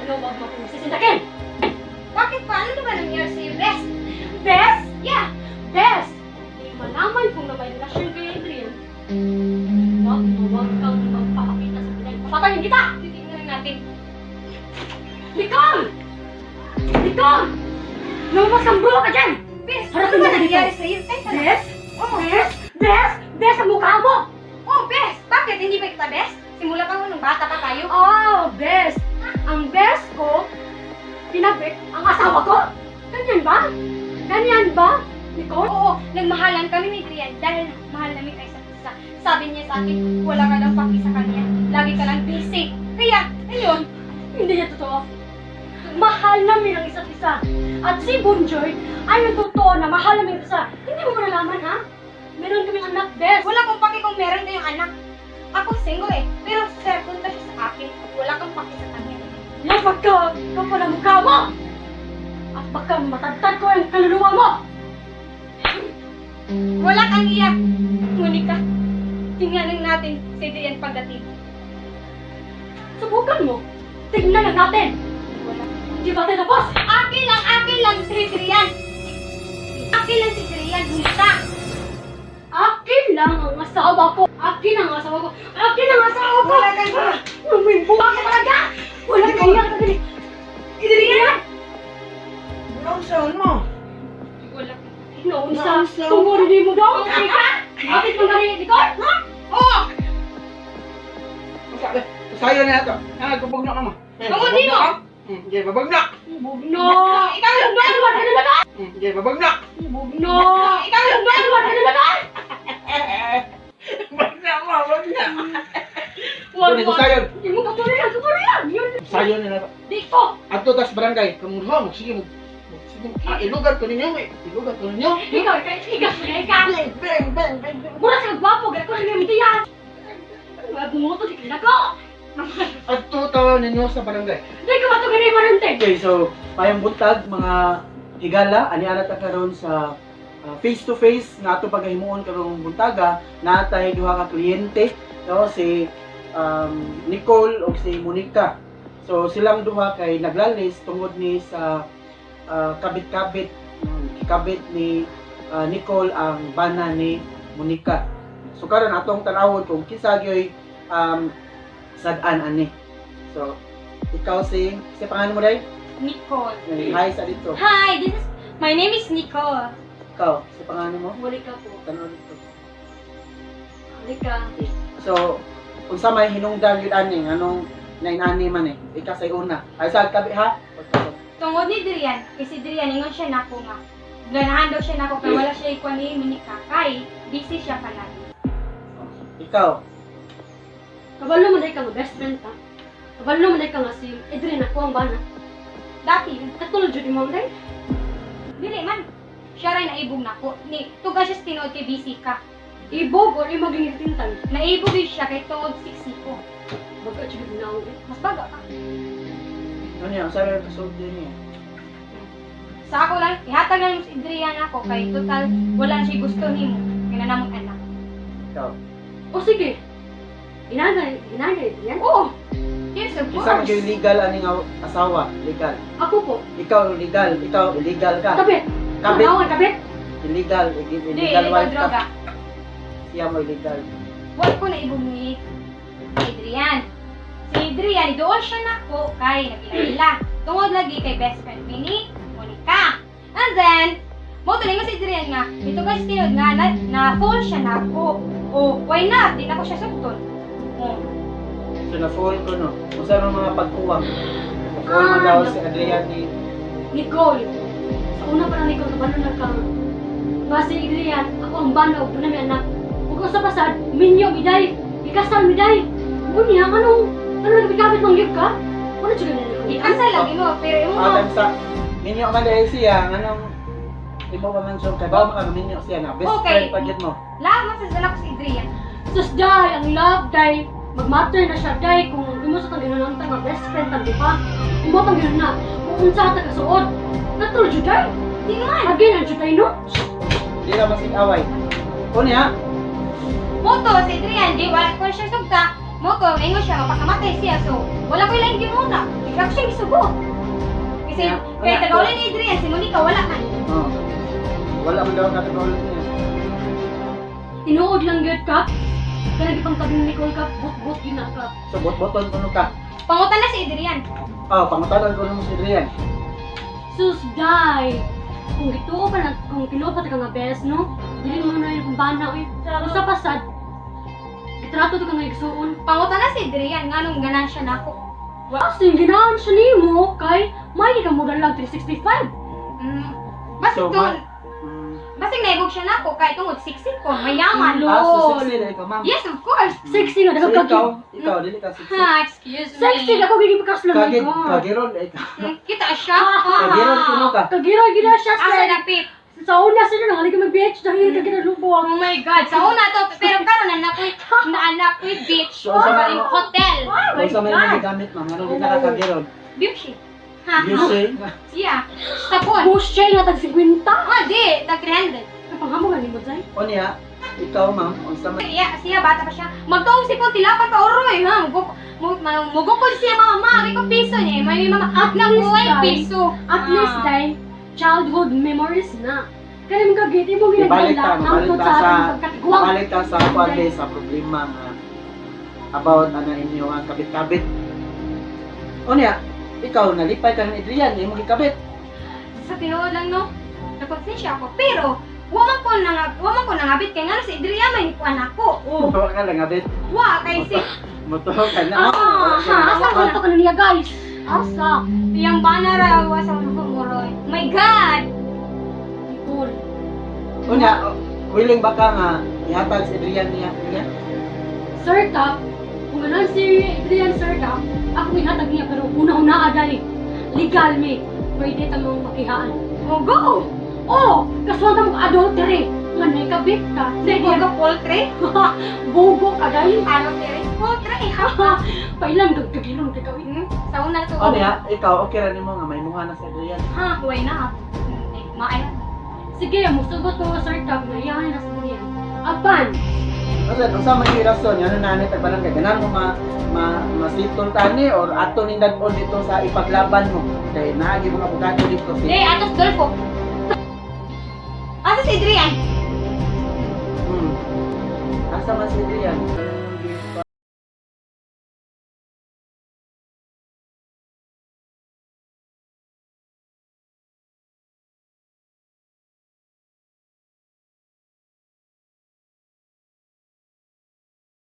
Wag mo kong sisindakin! Bakit pa? Ano naman nangyari sa'yo, Bes? Bes! Yeah! Bes! Hindi malaman kung na may relasyon kay Adrian. Huwag kang magpapakita sa pinay. Papatayin kita! Titignan natin. Nicole! Nicole! Lumabas kang bro ka dyan! Bes, Harapin ano mo ba na dito. nangyari sa'yo? Teka lang. Bes! Oh, Bes! Bes! Bes ang mukha mo! oh, Bes! Bakit? Hindi ba kita, Bes? Simula pa mo nung bata pa tayo. Oh, Bes! Ang Bes ko, pinabik ang asawa ko! Ganyan ba? Ganyan ba? Nicole? Oo, nagmahalan kami ni Adrian dahil mahal namin kayo sa isa. Sabi niya sa akin, wala ka lang paki sa kanya. Lagi ka lang busy. Kaya, ayun. Hindi niya totoo. Mahal namin ang isa't isa. At si Bonjoy ay totoo na mahal namin ang isa. Hindi mo ba nalaman, ha? Meron kaming anak, Bes. Wala kong paki kung meron kayong anak. Ako single eh, pero second na siya sa akin. Wala kang paki sa kanya. Lapag ka! Kapal ang mukha mo! At baka matagtad ko ang kaluluwa mo! Wala kang iyak. Monica, tingnan natin si Adrian pagdating. Subukan mo. Tignan na natin. Wala. Di ba tayo tapos? Akin lang si Adrian. Akin lang si Adrian, Monica. Akin lang ang asawa ko. Akin ang asawa ko. Akin ang asawa ko. Wala kang May buka ka talaga. Wala kang iyak na galing. Adrian! Nausahan mo. Wala. Naunsa. Tungkol hindi mo daw. Okay ka? Bakit mo galing, Nicole? Ha? Oo! Sabi, sayo na ito. Gubog na ka mo. Tungod di mo. Hindi, babag na. Bugno! Ikaw yung Ano ba? Ano ba? Hindi, babag na. Bugno! Ikaw yung Ano ba? Ano ba? Babag na mo, babag na. Wag Kunin mo. ko sayon. Hindi mo katuloy yan. Yun. Sayo na ito. Dito. Ato tas barangay. Kamulha, sige mo. Ilugan ko ninyo eh. Ilugan ko ninyo. Ikaw, ikaw. Bang, bang, bang, bang. Mura sa gwapo. Gaya ko rin yung mitiyan. Wag mo ito. Di ko. Ato tawa ninyo sa barangay. Di ko ba ito ganyan marante? Okay, so payang buntag mga higala ani ana ta karon sa face to face nga ato pagahimuon karong buntaga natay duha ka kliyente no si Nicole ug si Monica. So silang duha kay naglalis tungod ni sa kabit-kabit kabit ni Nicole ang bana ni Monica. So karon atong tan-awon kung kinsa gyoy sad-an ani. So ikaw si pangalan mo dai? Nicole. Hi sa dito. Hi, my name is Nicole. Ikaw, si pangalan mo? Huli ka po. Tanaw dito. Huli ka. So, kung sa may hinungdan yun ani, anong nainani man eh. Ika sa una. Ay sa tabi ha? Tungod ni Adrian, kasi Adrian, ingon siya na ako nga. Ganahan daw siya na ako, kaya wala siya ikuha ni Monica. Kay, busy siya palagi. Ikaw, Kabalo mo na ikaw nga best friend ka. Kabalo mo na ikaw nga si Adrian ako ang bana. Dati, Katulad yun mo dai. dili man. Siya rin naibog na ako. Tuga siya sa tinood kay busy ka. Ibog or imong gingitintan. Naibog din siya kay tungod siksi ko. Baga siya ginaw. Mas baga ka. ano yan? Sabi ang kasulti niya. Sa ako lang, ihatag lang si Adrian ako kay total wala na siya gusto nimo. Kinanamot anak. Ikaw. O sige. Inagay yan. Oo! Yes, of Isa mo course. yung legal aning asawa. Legal. Ako po. Ikaw legal. Ikaw illegal ka. Kabit. Kabit. Awan, kabit. Illegal. Hindi, Illegal illegal wife droga. ka. Siya mo illegal. Wala ko naibog ni Adrian. Si Adrian, doon siya na ko kay nagilala. Tungod lagi kay best friend ni Monica. And then, mo tuloy mo si Adrian nga, ito guys tinod nga, na-fall siya na ako. Oh, why not? Di na ko siya sugton. Oh. So na-fall ko no. Kung saan ang mga pagkuwang. Na-fall mo daw si Adrian ni Nicole. Sa una pa lang Nicole, kabalo na ka. Nga si Adrian, ako ang bana, huwag na may anak. Huwag ko sa pasad, minyo, miday. Ikasal, miday. Unya, anong nagkabit mong yug ka? Ano siya ganyan? Ikasal lagi mo, pero yung mo, Alam sa minyo man dahil siya, anong imo pa man siyang kaya ba minyo siya na best Okay. friend pagit mo. lahat masasala ko si Adrian. Sus, day, ang love, day. Mag-matter na siya, day. Kung imo sa kanilang nga best friend, tabi pa. Imo pang gano'n na. Kung unsa ka kasuod. Natulog yun, day. Di naman. Again, ang jutay, no? Di na masig away. Kunya, Moto, si Adrian, di wala ko siya sugta. Mo to, ingon siya, mapakamatay siya. So, wala ko ilang gimuna. Ikaw siya gisugot. Kasi, Yeah. kaya tagawalin ni Adrian, si Monica, wala ka. Oh. Wala mo daw nakatulog niya. Tinuod lang gyud ka. Kaya pang tabi ni Nicole ka, but yun na ka. So, bot-boton ko ka. Pangutan na si Adrian. Oh, pangutanan ko nung si Rian. Sus, day! Kung gituo pa na, kung kinuha ka nga best, no? Dili mo na yung bana, eh. Sa pasad, itrato to ka nga igsuon. Pangutan na si Adrian, nga nung ganansya na ako. Kasi ginahan siya nimo kay may ka mo lang 365. Basig So, to, basig naibog siya na ako, kahit tungod 60 ko, mayaman. So, sexy na ikaw, ma'am. Yes, of course. Sexy nga So, daw ikaw, dili ka sexy. Ha, excuse me. Sexy ako gigi pa kaslo Kagid, ko. kagiron, ikaw. Kita siya. Kagiron ko no ka. Kagira gina siya Asa sa na pip? sa una sila nang halika mag-beach dahil kagira lubog. Oh my God, sa una to, pero karon na ako'y beach So, sa in hotel. Oh my Kung sa may God. gamit, ma'am, ano din nakakagiron? Beauty. Ha? You say, Siya. Sapon. Bush siya nga tag 50. Ah, di. Tag 300. Kapanghamog nga nimo dai. o niya, ikaw, ma'am, kung sa may... Siya, bata pa siya. Magtuong si Pon, tilapan pa oroy, ha? Mugukod siya, mama. May ko piso niya. May mama. At least, Nakuha guys. piso. At least dai childhood memories na. Kaya mga gate mo Ibalik ginagala ka, mabalik ka sa... pagkatiguang. Mabalik ka sa kuwade sa problema nga about ano inyo ang kabit-kabit. O niya, ikaw, nalipay ka ng Adrian, yung mga kabit. Sa tinuod lang, no? Nakonsensya ako. Pero, waman ko nangabit kay nga si Adrian may nikuan ako. Oh. Matawa ka lang, kabit. Wa kay si Matawa ka na. Ah, ha, asa ko to kanina guys? Asa? yang bana raw sa umuroy. Oh my God! Cool. O niya, willing ba ka nga ihatag si Adrian niya? Niya? Sir Tap, kung ano si Adrian Sir Tap, ako may hatag niya pero una-una dali. Legal me. Pwede tamang makihaan. Oh, go! Oh, kaswang tamang adultery. Nga may kabit ka. Sige, go poultry. Bogo ka dali. Ano kaya? Poultry, ha? Pailang gagagilong ka gawin. Sa una to. O niya, ikaw, okay rin mo nga may mukha na si Adrian. Ha, huwag na. Maayon. Sige, musugot ko Sir Tap na iyahan na sa niya. Apan, Kasi kung sa mga rason, ano na natin barangay, ganan mo masitol tani or ato ni dadon dito sa ipaglaban mo. Kaya naagi mga bugado dito Hindi, atos Dolfo.